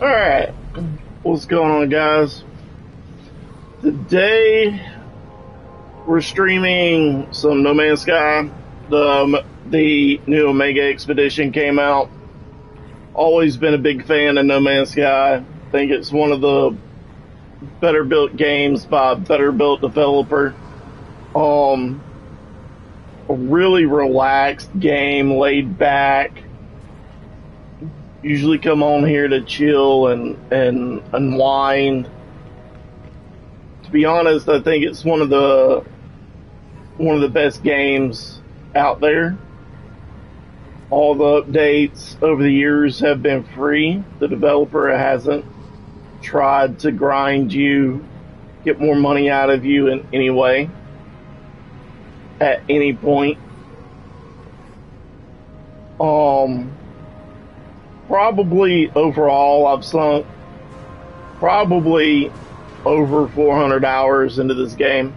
Alright, what's going on, guys? Today, we're streaming some No Man's Sky. The new Omega Expedition came out. Always been a big fan of No Man's Sky. Think it's one of the better built games by a better built developer. A really relaxed game, laid back. Usually come on here to chill and unwind. To be honest, I think it's one of the best games out there. All the updates over the years have been free. The developer hasn't tried to grind you, get more money out of you in any way at any point. Probably overall, I've sunk probably over 400 hours into this game.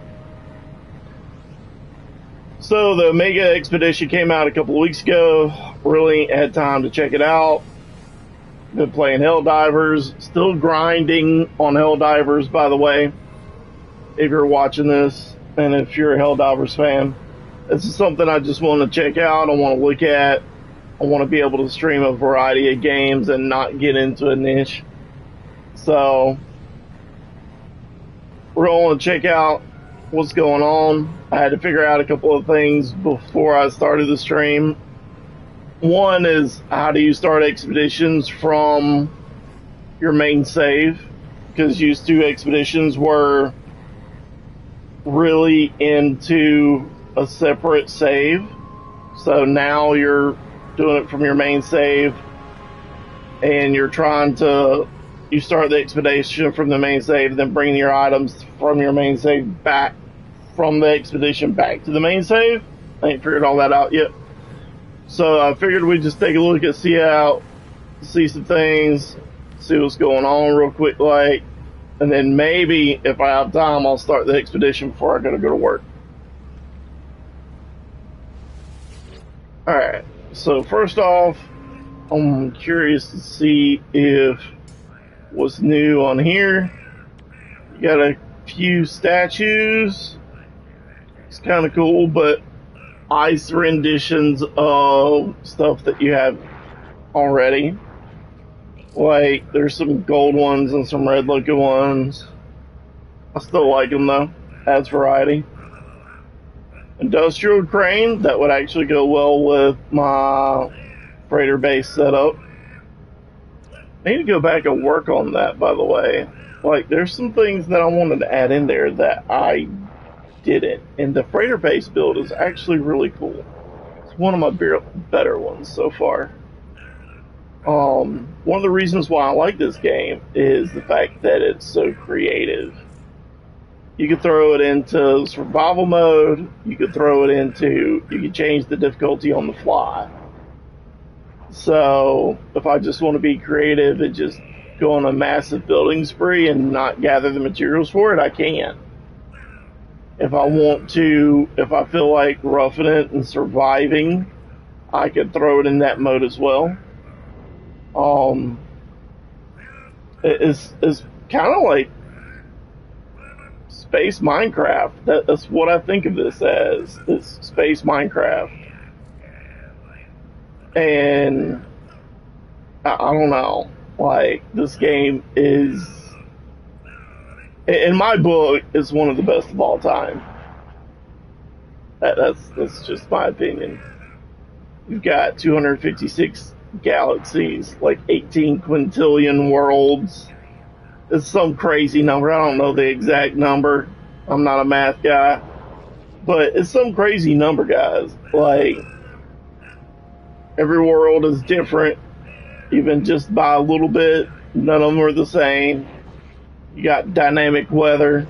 So the Omega Expedition came out a couple of weeks ago. Really had time to check it out. Been playing Helldivers. Still grinding on Helldivers, by the way. If you're watching this, and if you're a Helldivers fan, this is something I just want to check out. I want to look at. I want to be able to stream a variety of games and not get into a niche. So, we're going to check out what's going on. I had to figure out a couple of things before I started the stream. One is, how do you start expeditions from your main save? Because used to expeditions were really into a separate save. So now you're doing it from your main save, and you start the expedition from the main save, then bring your items from your main save back from the expedition back to the main save. I ain't figured all that out yet. So I figured we'd just take a look at, see some things, see what's going on real quick, and then maybe if I have time, I'll start the expedition before I gotta go to work. Alright. So first off, I'm curious to see if what's new on here. You got a few statues. It's kind of cool, but ice renditions of stuff that you have already. Like, there's some gold ones and some red looking ones. I still like them though. Adds variety. Industrial crane, that would actually go well with my freighter base setup. I need to go back and work on that, by the way. Like, there's some things that I wanted to add in there that I didn't. And the freighter base build is actually really cool. It's one of my better ones so far. One of the reasons why I like this game is the fact that it's so creative. You could throw it into survival mode. You could change the difficulty on the fly. So, if I just want to be creative and just go on a massive building spree and not gather the materials for it, I can. If I feel like roughing it and surviving, I could throw it in that mode as well. It's kind of like Space Minecraft. That's what I think of this as. It's Space Minecraft. And I don't know. Like, this game is, in my book, is one of the best of all time. That's just my opinion. You've got 256 galaxies, like 18 quintillion worlds. It's some crazy number. I don't know the exact number. I'm not a math guy. But it's some crazy number, guys. Like, every world is different, even just by a little bit. None of them are the same. You got dynamic weather.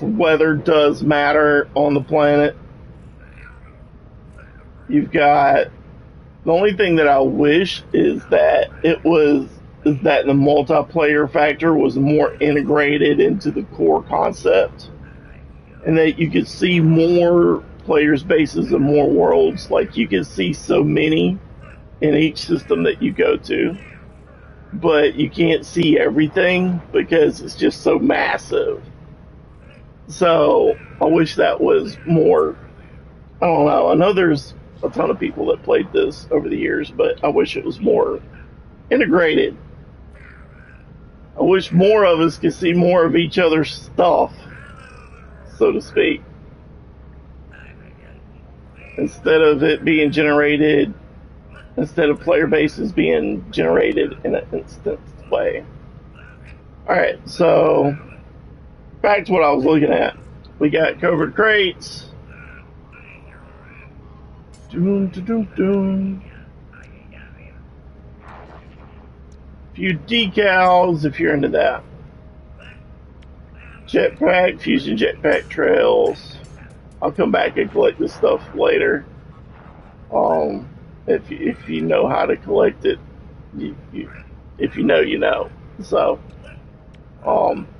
The weather does matter on the planet. You've got, the only thing that I wish is that the multiplayer factor was more integrated into the core concept, and that you could see more players' bases and more worlds. Like, you can see so many in each system that you go to. but you can't see everything because it's just so massive. So I wish that was more. I don't know. I know there's a ton of people that played this over the years, but I wish it was more integrated. I wish more of us could see more of each other's stuff, so to speak, instead of it being generated, instead of player bases being generated in an instant way. Alright, so back to what I was looking at. We got covered crates. Doom, doom, doom. Few decals if you're into that. Jetpack, fusion jetpack trails. I'll come back and collect this stuff later. If you know how to collect it, if you know, you know. So,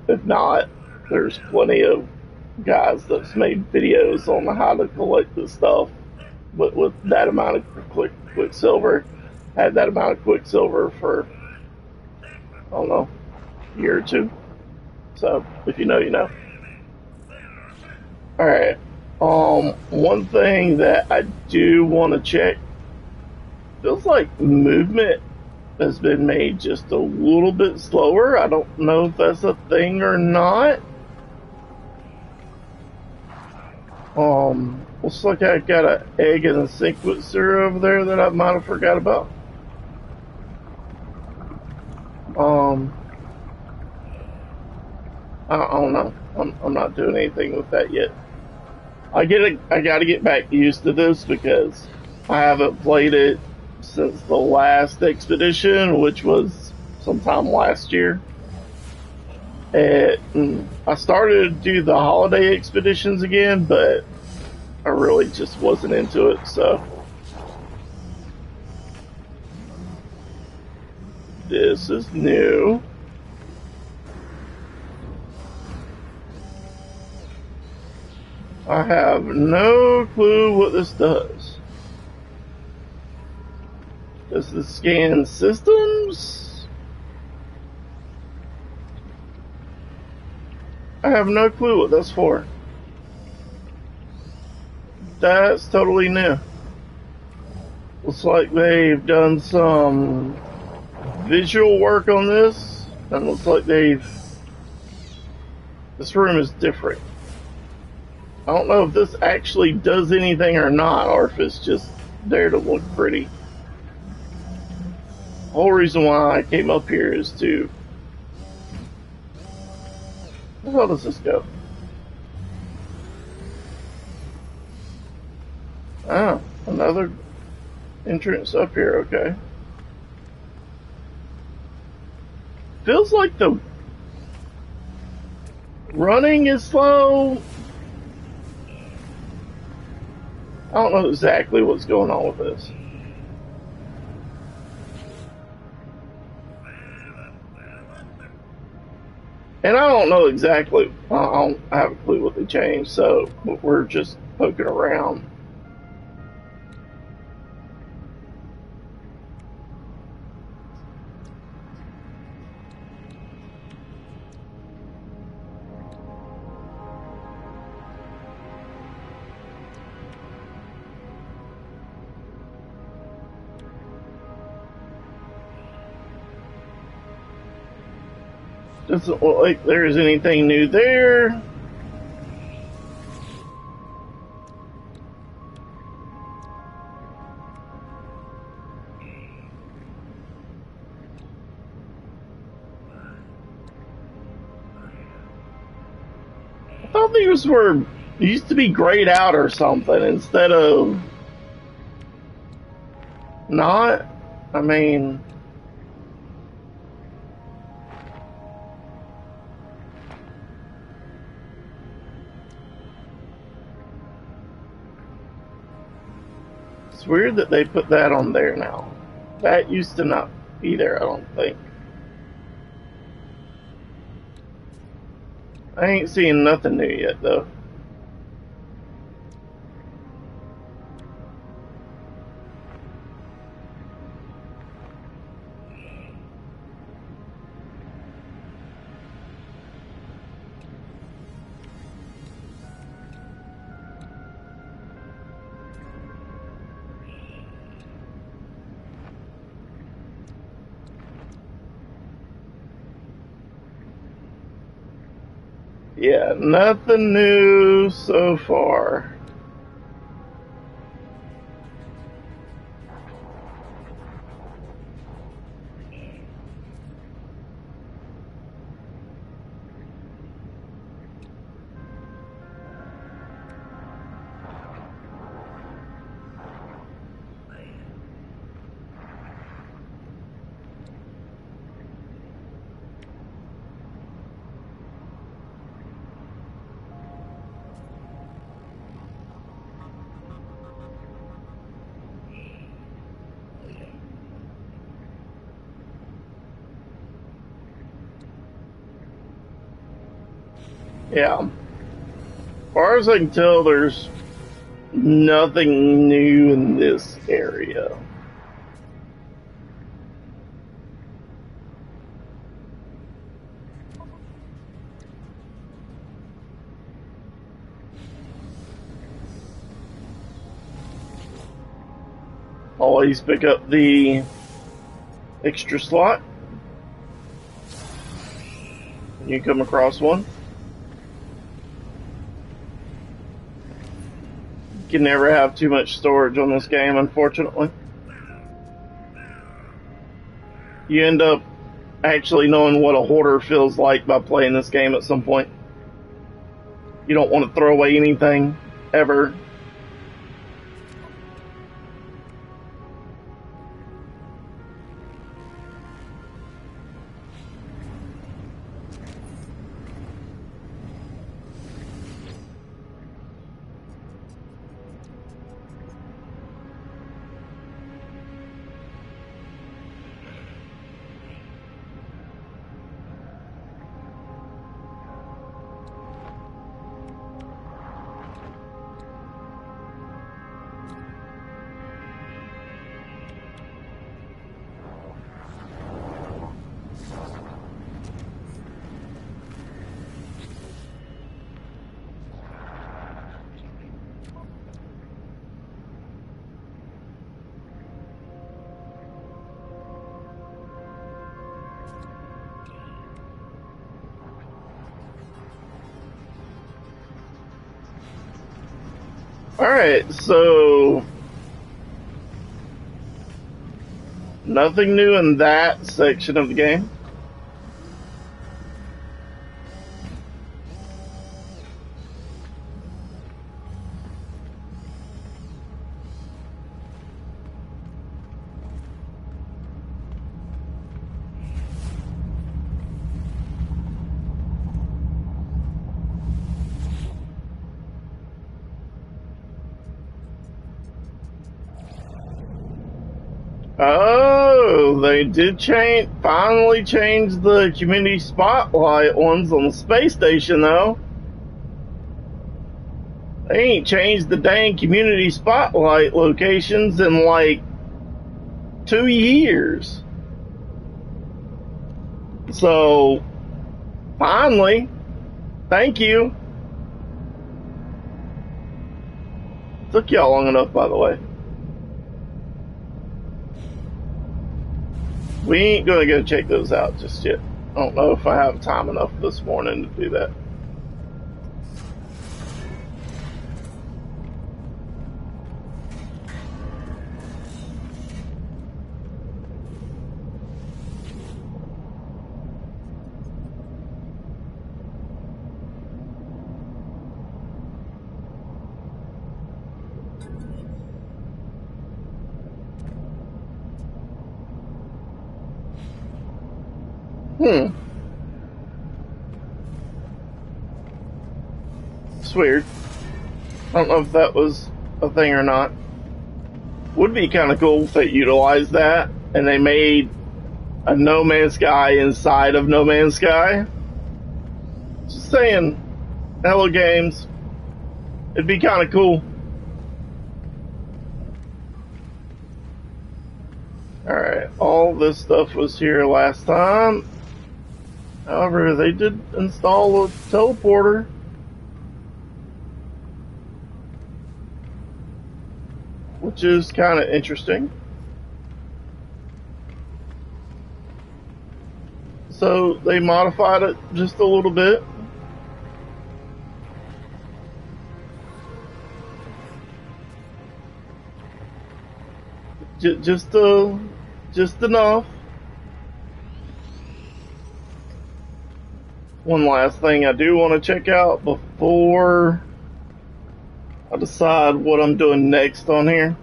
if not, there's plenty of guys that's made videos on how to collect this stuff with that amount of quicksilver. Had that amount of quicksilver for, I don't know, a year or two. So, if you know, you know. Alright. One thing that I do want to check, feels like movement has been made just a little bit slower. I don't know if that's a thing or not. Looks like I got an egg and a sequencer over there that I might have forgot about. I don't know. I'm not doing anything with that yet. I gotta get back used to this because I haven't played it since the last expedition, which was sometime last year. And I started to do the holiday expeditions again, but I really just wasn't into it, so this is new. I have no clue what this does. Does this scan systems? I have no clue what that's for. That's totally new. Looks like they've done some visual work on this, and looks like this room is different. I don't know if this actually does anything or not, or if it's just there to look pretty. The whole reason why I came up here is to... Where the hell does this go? Ah, another entrance up here, okay. Feels like the running is slow. I don't know exactly what's going on with this. And I don't know exactly, I don't have a clue what they changed, so we're just poking around. Doesn't look like there's anything new there. I thought these were used to be grayed out or something instead of not. I mean, it's weird that they put that on there now. That used to not be there, I don't think. I ain't seeing nothing new yet, though. Yeah, nothing new so far. Yeah. As far as I can tell, there's nothing new in this area. Always pick up the extra slot when you come across one. You can never have too much storage on this game, unfortunately. You end up actually knowing what a hoarder feels like by playing this game at some point. You don't want to throw away anything, ever. Alright, so nothing new in that section of the game. Oh, they did finally change the community spotlight ones on the space station, though. They ain't changed the dang community spotlight locations in like 2 years. So, finally, thank you. Took y'all long enough, by the way. We ain't gonna go check those out just yet. I don't know if I have time enough this morning to do that. It's weird. I don't know if that was a thing or not. Would be kind of cool if they utilized that and they made a No Man's Sky inside of No Man's Sky. Just saying, hello games. It'd be kind of cool. Alright, all this stuff was here last time. However, they did install a teleporter. Which is kind of interesting. So they modified it just a little bit. just enough. One last thing I do want to check out before I decide what I'm doing next on here.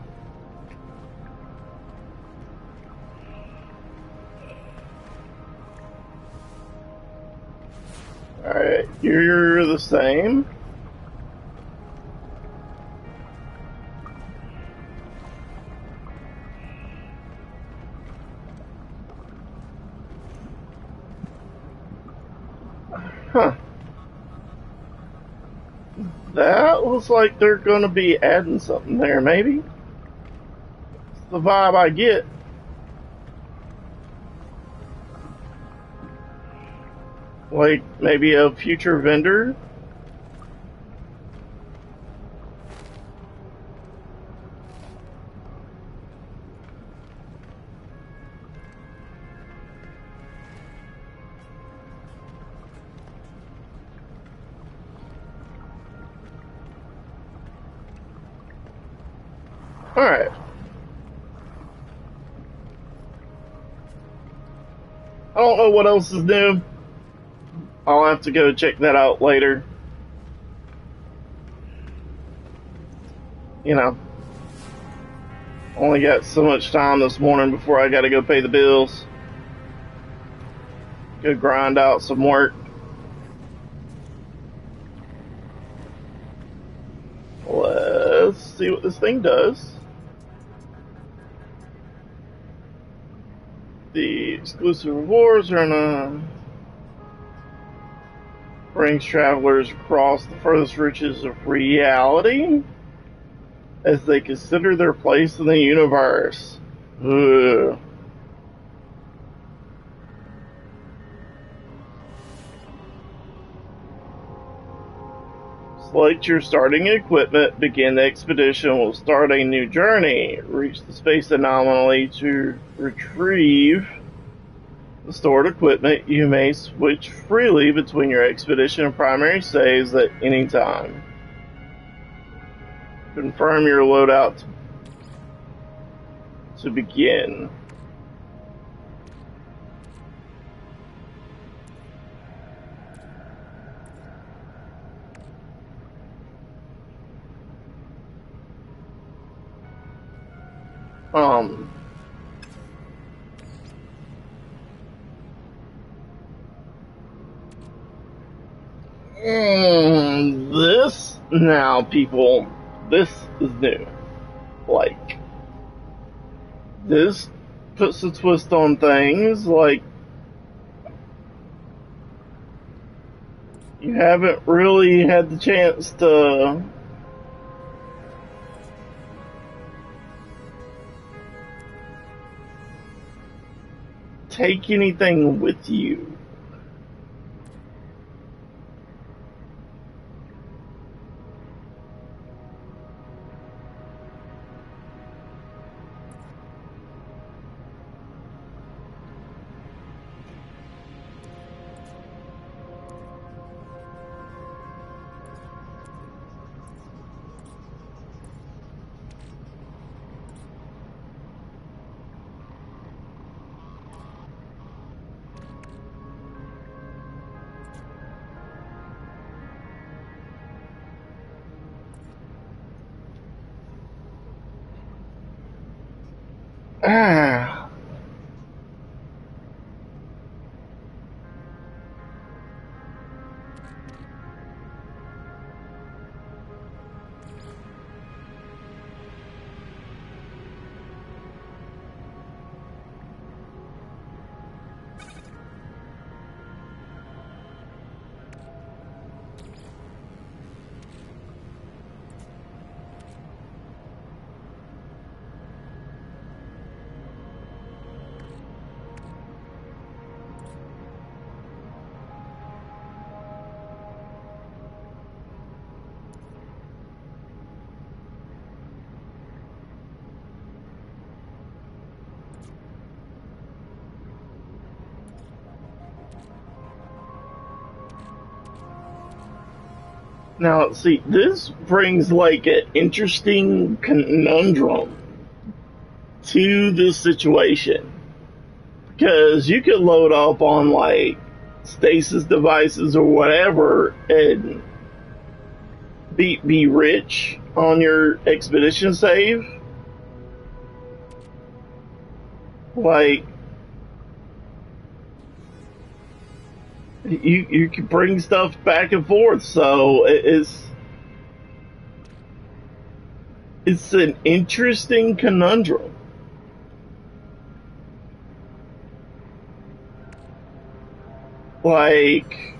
Alright, you're the same. Huh. That looks like they're gonna be adding something there, maybe? It's the vibe I get. Like, maybe a future vendor? Alright. I don't know what else is new. I'll have to go check that out later. You know, only got so much time this morning before I gotta go pay the bills. Go grind out some work. Let's see what this thing does. The exclusive rewards are gonna brings travelers across the furthest reaches of reality as they consider their place in the universe. Ugh. Select your starting equipment, begin the expedition, will start a new journey. Reach the space anomaly to retrieve the stored equipment. You may switch freely between your expedition and primary saves at any time. Confirm your loadout to begin. This now, people, this is new. Like, this puts a twist on things. Like, you haven't really had the chance to take anything with you. Ah. Now, see, this brings like an interesting conundrum to this situation, because you could load up on like stasis devices or whatever and be rich on your expedition save. Like you can bring stuff back and forth, so it's an interesting conundrum. Like,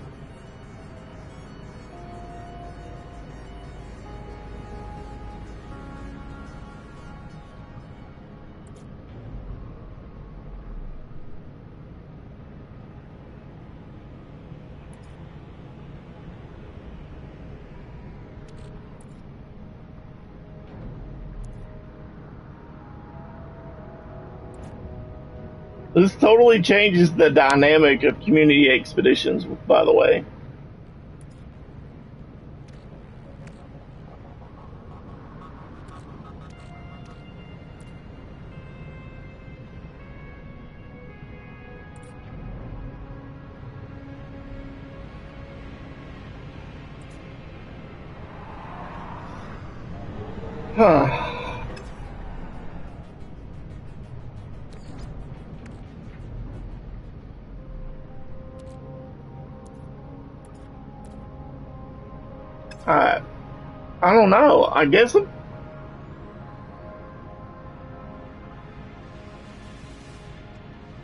this totally changes the dynamic of community expeditions, by the way. Huh. I don't know. I guess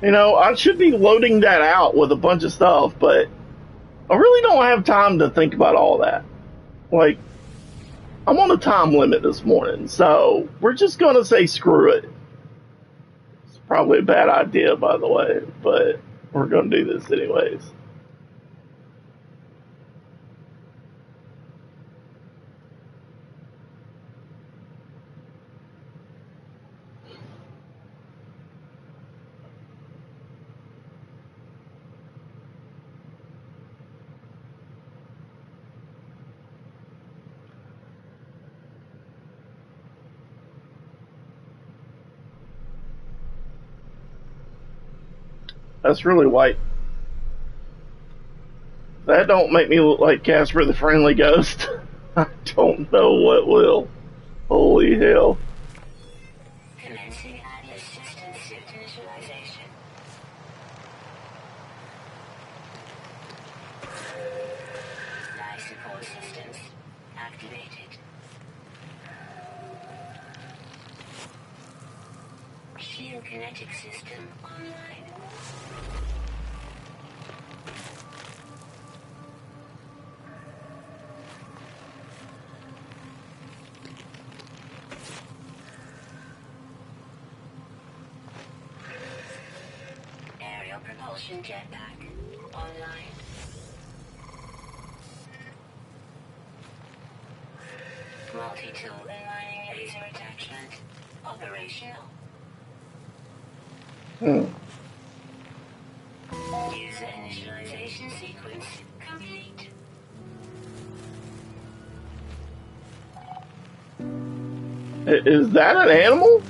I should be loading that out with a bunch of stuff, but I really don't have time to think about all that. Like, I'm on a time limit this morning, so we're just gonna say screw it. It's probably a bad idea, by the way, but we're gonna do this anyways. That's really white. That don't make me look like Casper the Friendly Ghost. I don't know what will. Holy hell. Commencing Atlas system suit initialization. Life support systems activated. Shield kinetic system online. Aerial propulsion jetpack online. Multi-tool and mining laser attachment operational. User initialization sequence complete. Is that an animal?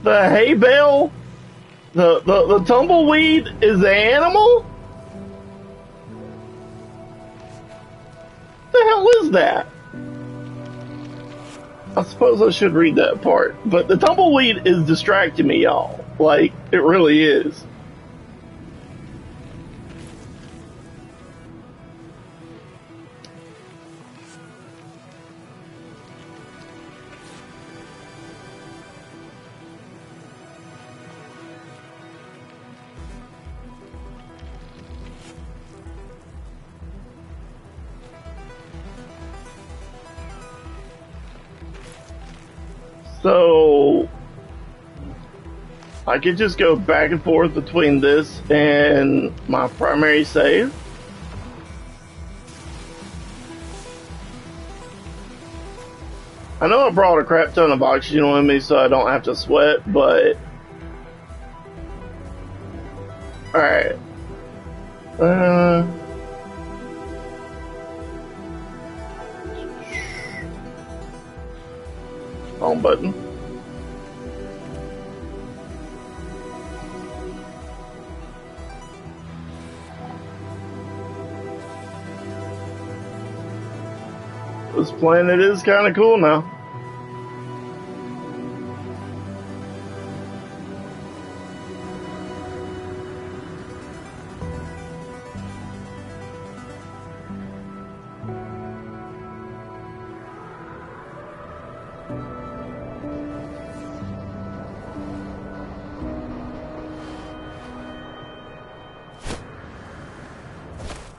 The hay bale? The tumbleweed is an animal? What the hell is that? I suppose I should read that part. But the tumbleweed is distracting me, y'all. Like, it really is. So I could just go back and forth between this and my primary save. I know I brought a crap ton of oxygen with me so I don't have to sweat, but alright. Home button. This planet is kind of cool now.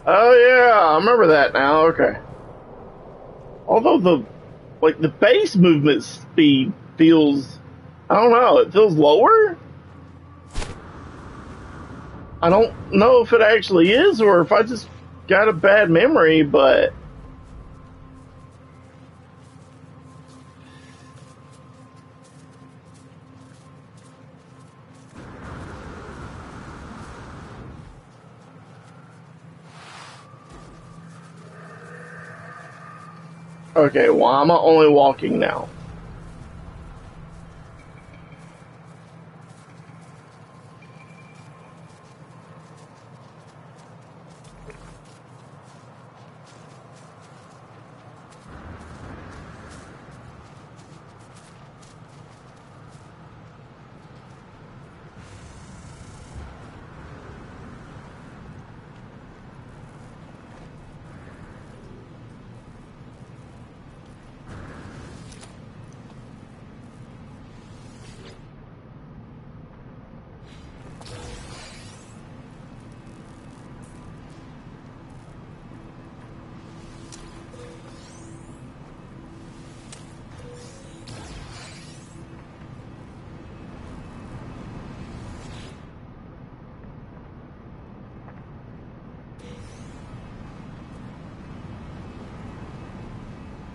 Oh yeah, I remember that now. Okay. Although the base movement speed feels, I don't know, it feels lower. I don't know if it actually is or if I just got a bad memory, but okay, why am I only walking now?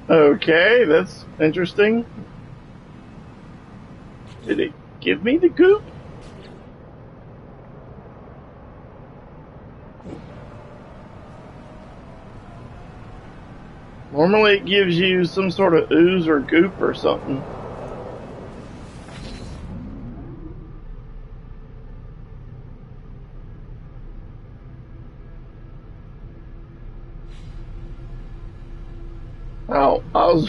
Okay, that's interesting. Did it give me the goop? Normally it gives you some sort of ooze or goop or something. Oh, I was.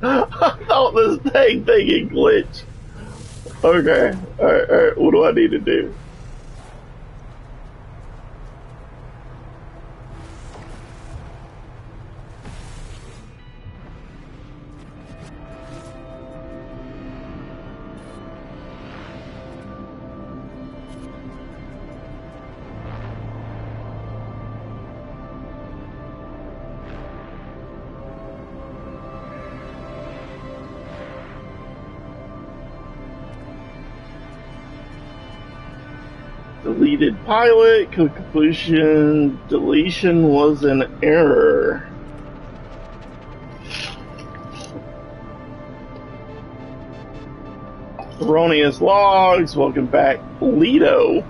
I thought this dang thing had glitched. Okay, alright, what do I need to do? Deleted pilot, completion, deletion was an error. Erroneous logs, welcome back, Lido.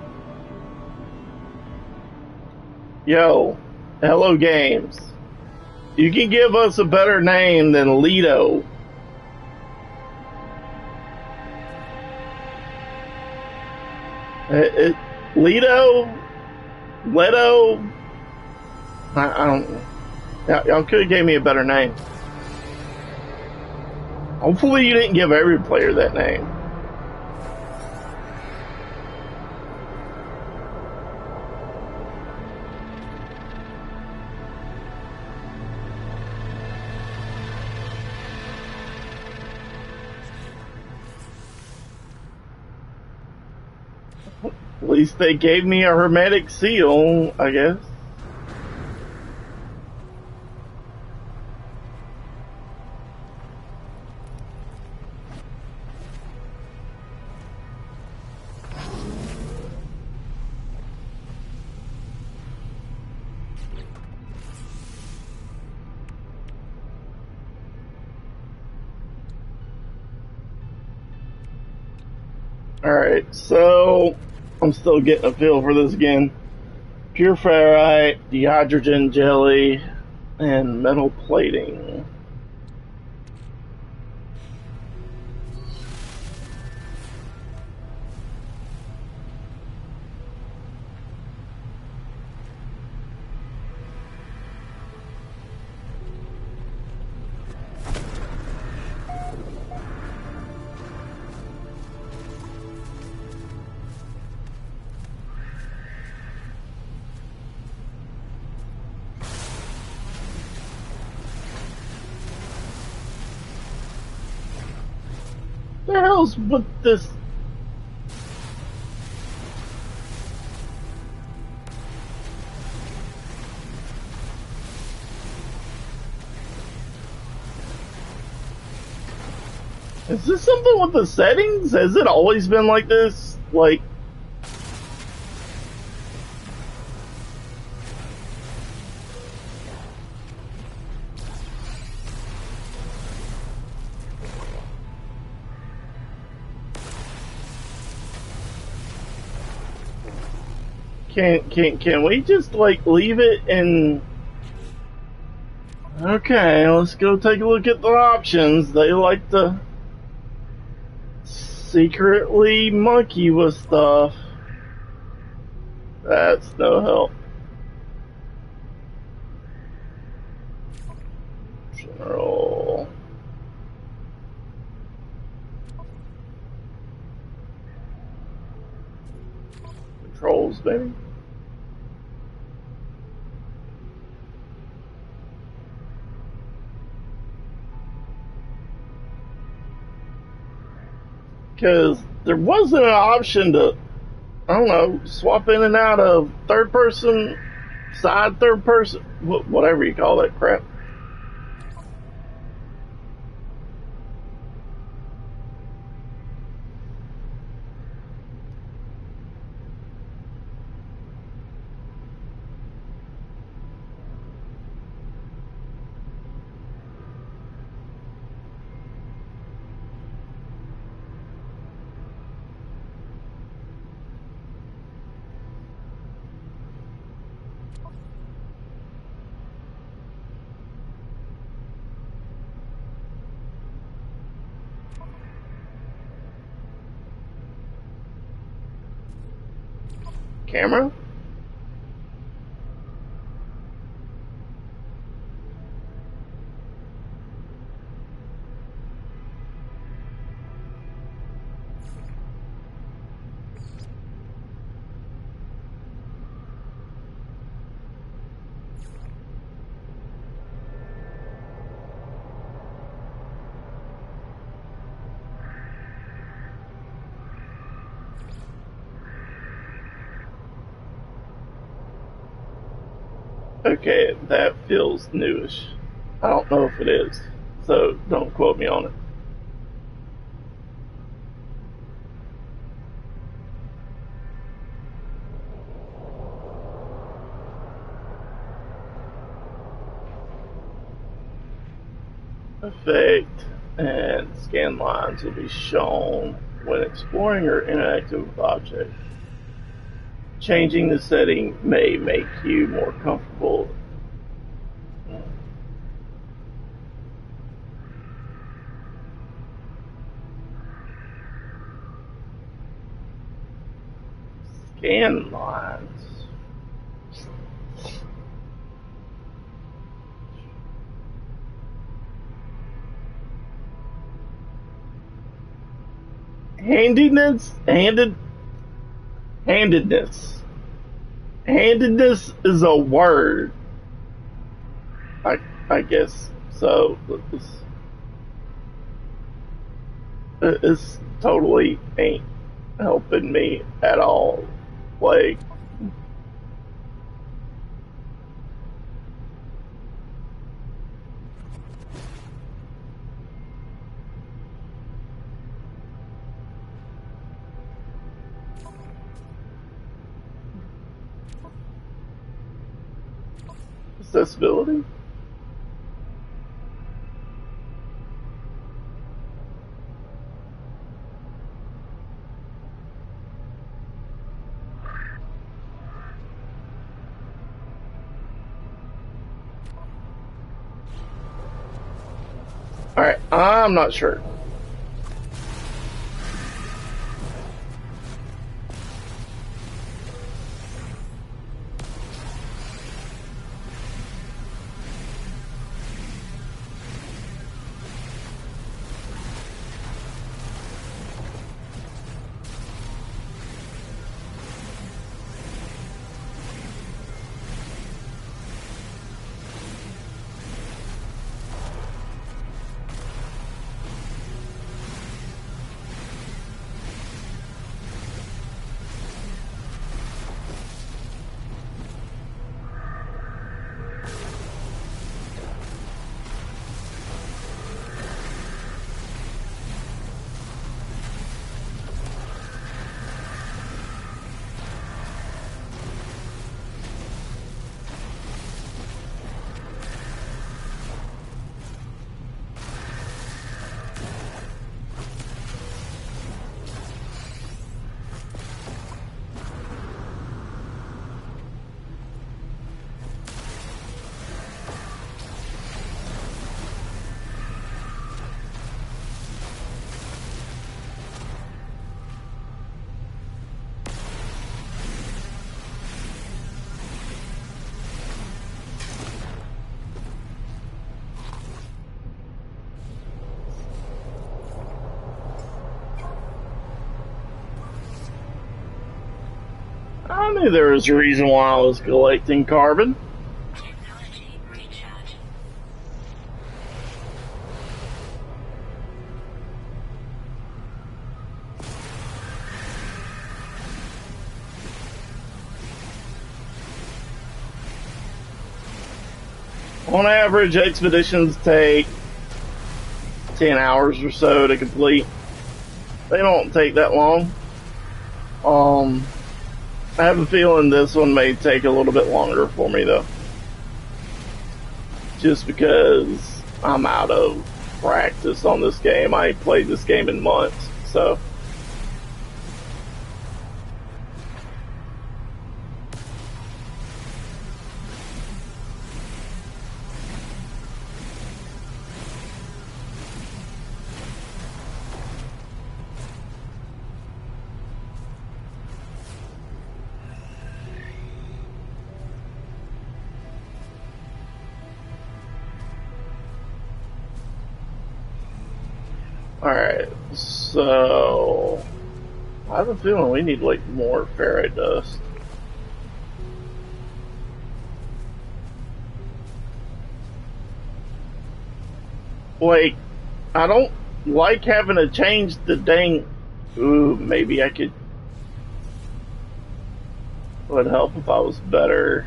Yo, hello games. You can give us a better name than Lido. Lido? Leto? I don't know. Y'all could have gave me a better name. Hopefully you didn't give every player that name. At least they gave me a hermetic seal, I guess. Alright, so I'm still getting a feel for this again. Pure ferrite, dehydrogen jelly, and metal plating. The hell's with this? Is this something with the settings? Has it always been like this? Like, can we just like leave it and okay, let's go take a look at the options. They like to secretly monkey with stuff. That's no help. General. Controls, maybe? Because there wasn't an option to, I don't know, swap in and out of third person, side third person, whatever you call that crap. Camera? Okay, that feels newish. I don't know if it is, so don't quote me on it. Effect and scan lines will be shown when exploring or interacting with objects. Changing the setting may make you more comfortable. Scan lines. Handedness. Handedness is a word. I guess so. It's totally ain't helping me at all. Like, accessibility. Alright, I'm not sure. I knew there was a reason why I was collecting carbon. Technology recharge. On average, expeditions take 10 hours or so to complete. They don't take that long. I have a feeling this one may take a little bit longer for me though. Just because I'm out of practice on this game. I ain't played this game in months, so. Alright, so I have a feeling we need like more ferrite dust. Like, I don't like having to change the dang. Ooh, maybe I could. Would help if I was better.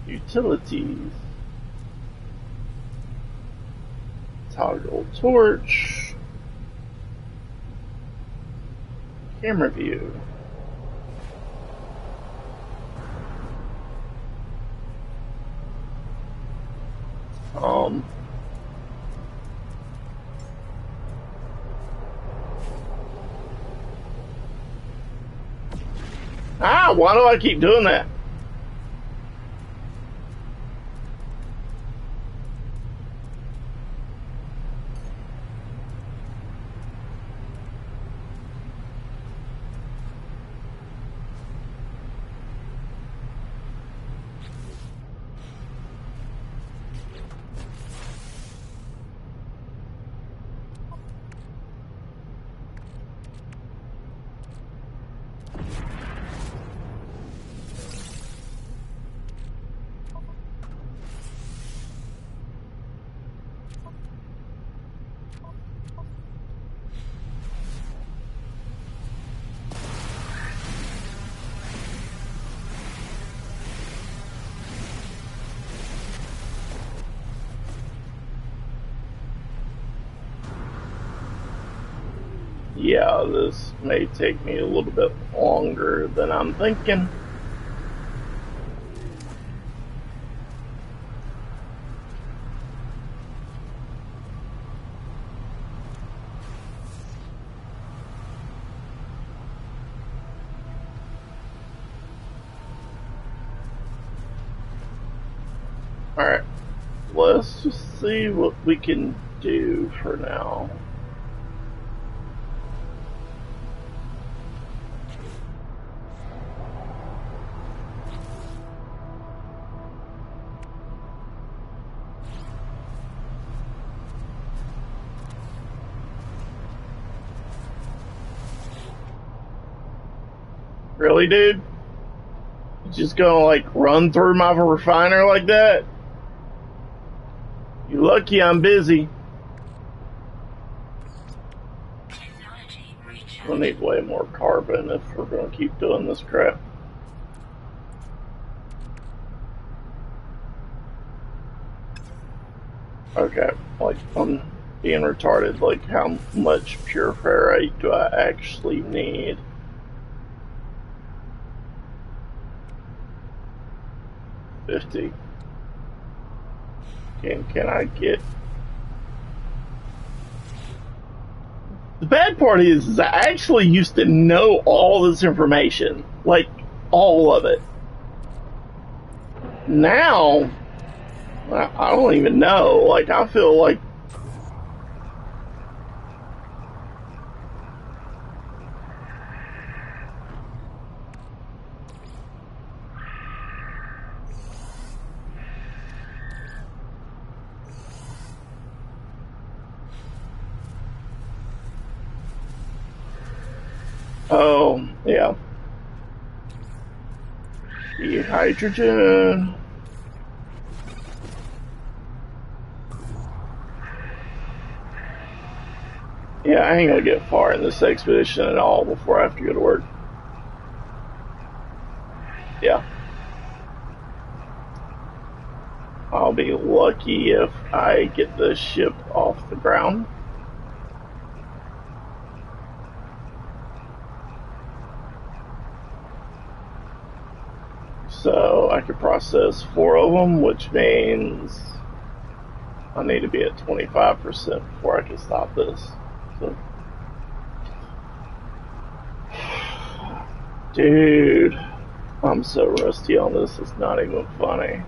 Utilities. Toggle torch. Camera view. Why do I keep doing that? Yeah, this may take me a little bit longer than I'm thinking. Alright, let's just see what we can do for now. Really, dude? You just gonna like run through my refiner like that? You're lucky I'm busy. Technology recharge. We'll need way more carbon if we're gonna keep doing this crap. Okay, like I'm being retarded. Like, how much pure ferrite do I actually need? $50. Can I get? The bad part is I actually used to know all this information, like all of it. Now, I don't even know. Like, I feel like Oh, yeah. The hydrogen. Yeah, I ain't gonna get far in this expedition at all before I have to go to work. Yeah. I'll be lucky if I get the ship off the ground. So I could process 4 of them, which means I need to be at 25% before I can stop this. So, dude, I'm so rusty on this, it's not even funny.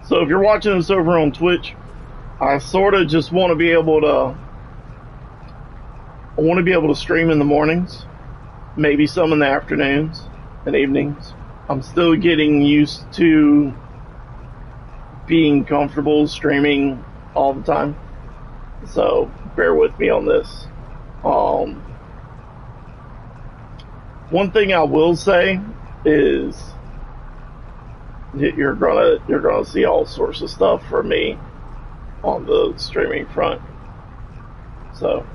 So if you're watching this over on Twitch, I sort of just want to be able to. I want to be able to stream in the mornings, maybe some in the afternoons and evenings. I'm still getting used to being comfortable streaming all the time, so bear with me on this. One thing I will say is you're gonna see all sorts of stuff from me on the streaming front. So,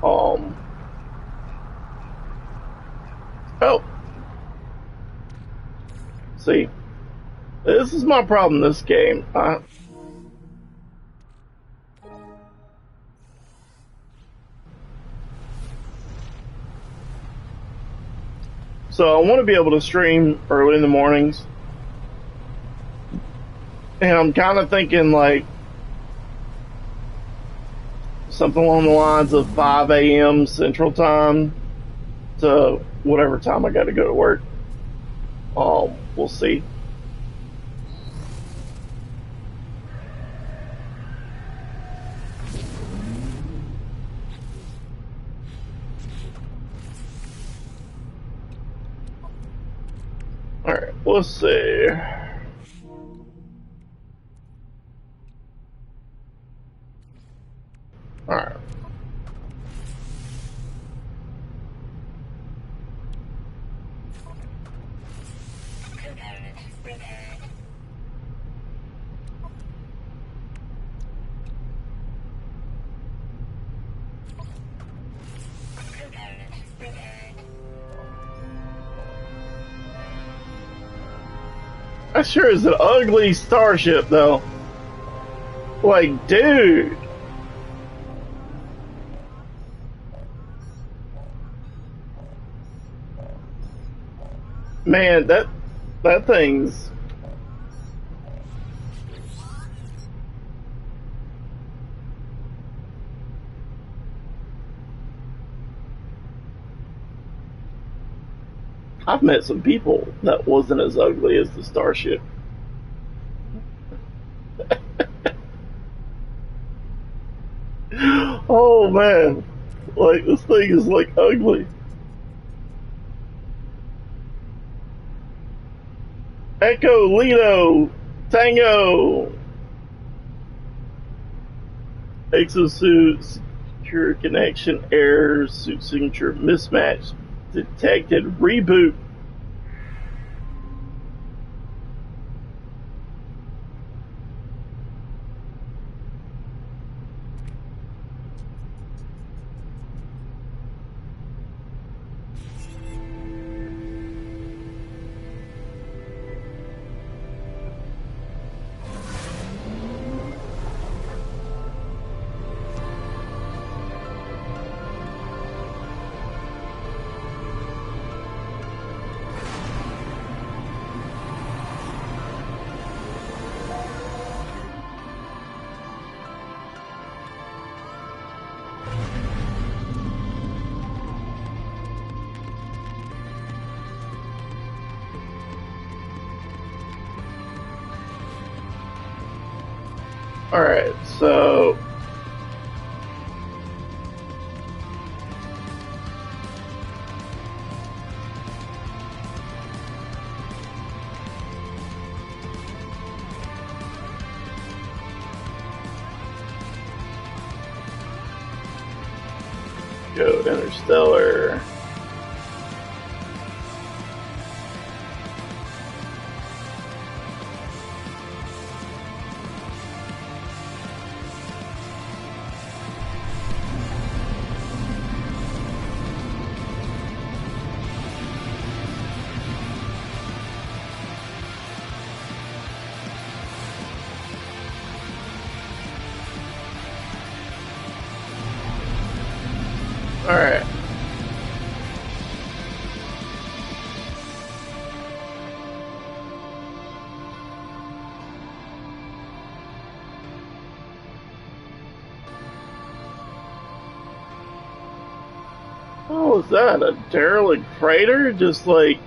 oh, see, this is my problem. This game, so I want to be able to stream early in the mornings, and I'm kind of thinking like something along the lines of 5 a.m. Central Time to whatever time I got to go to work. We'll see. All right, let's see. All right. Component repaired. Component repaired. That sure is an ugly starship, though. Like, dude. Man, that thing's. I've met some people that wasn't as ugly as the starship. Oh man, like this thing is like ugly. Echo, Lido, Tango, exosuit, secure connection errors, suit signature mismatch detected, reboot. Alright, so Go to Interstellar. Alright. Oh, is that a derelict freighter just like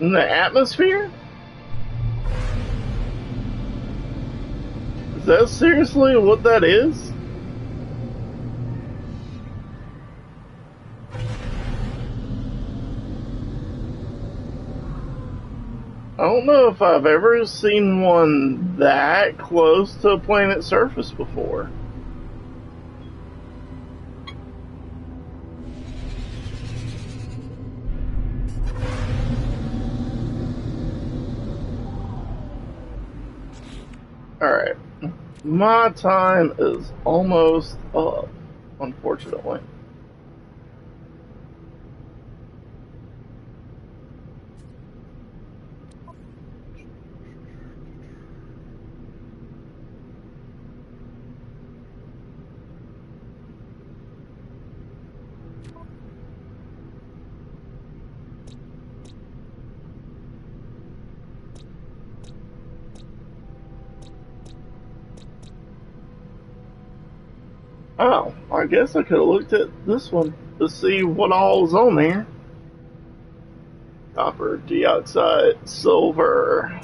in the atmosphere? Is that seriously what that is? I don't know if I've ever seen one that close to a planet's surface before. Alright. My time is almost up, unfortunately. Oh, I guess I could have looked at this one to see what all is on there. Copper dioxide, silver.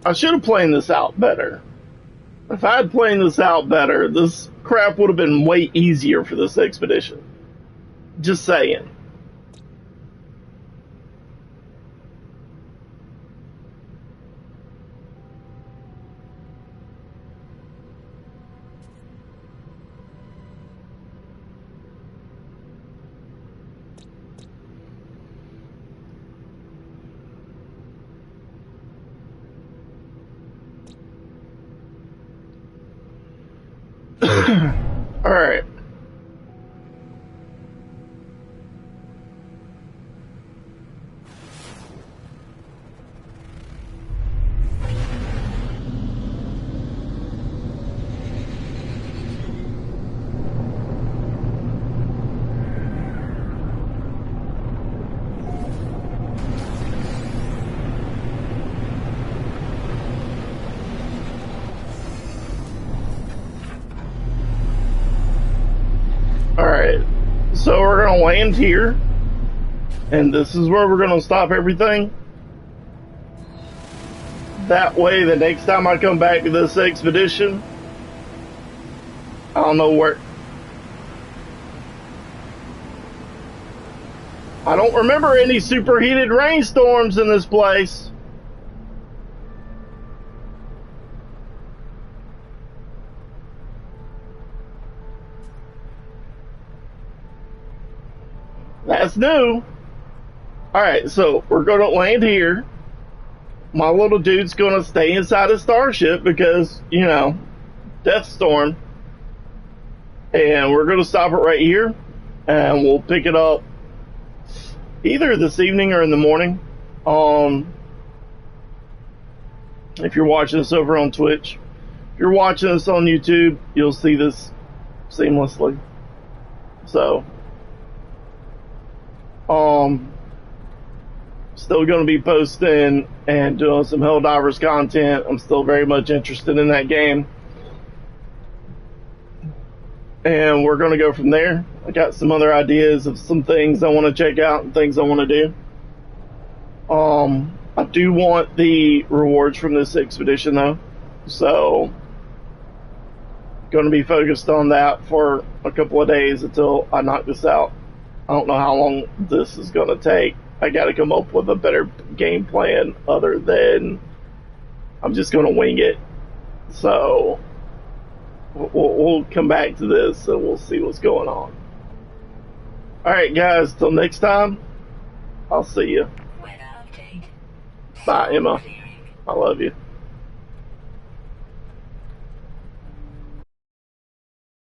I should have planned this out better. If I had planned this out better, this crap would have been way easier for this expedition. Just saying. All right. Alright, so we're going to land here, and this is where we're going to stop everything. That way, the next time I come back to this expedition, I don't know where. I don't remember any superheated rainstorms in this place. That's new. Alright, so we're going to land here. My little dude's going to stay inside the starship because, you know, Death Storm. And we're going to stop it right here. And we'll pick it up either this evening or in the morning. If you're watching this over on Twitch. If you're watching this on YouTube, you'll see this seamlessly. So, still going to be posting and doing some Helldivers content. I'm still very much interested in that game. And we're going to go from there. I got some other ideas of some things I want to check out and things I want to do. I do want the rewards from this expedition though. So, going to be focused on that for a couple of days until I knock this out. I don't know how long this is going to take. I got to come up with a better game plan other than I'm just going to wing it. So we'll come back to this and we'll see what's going on. All right, guys. Till next time. I'll see you. Weather update. Bye, Storm Emma. clearing. I love you.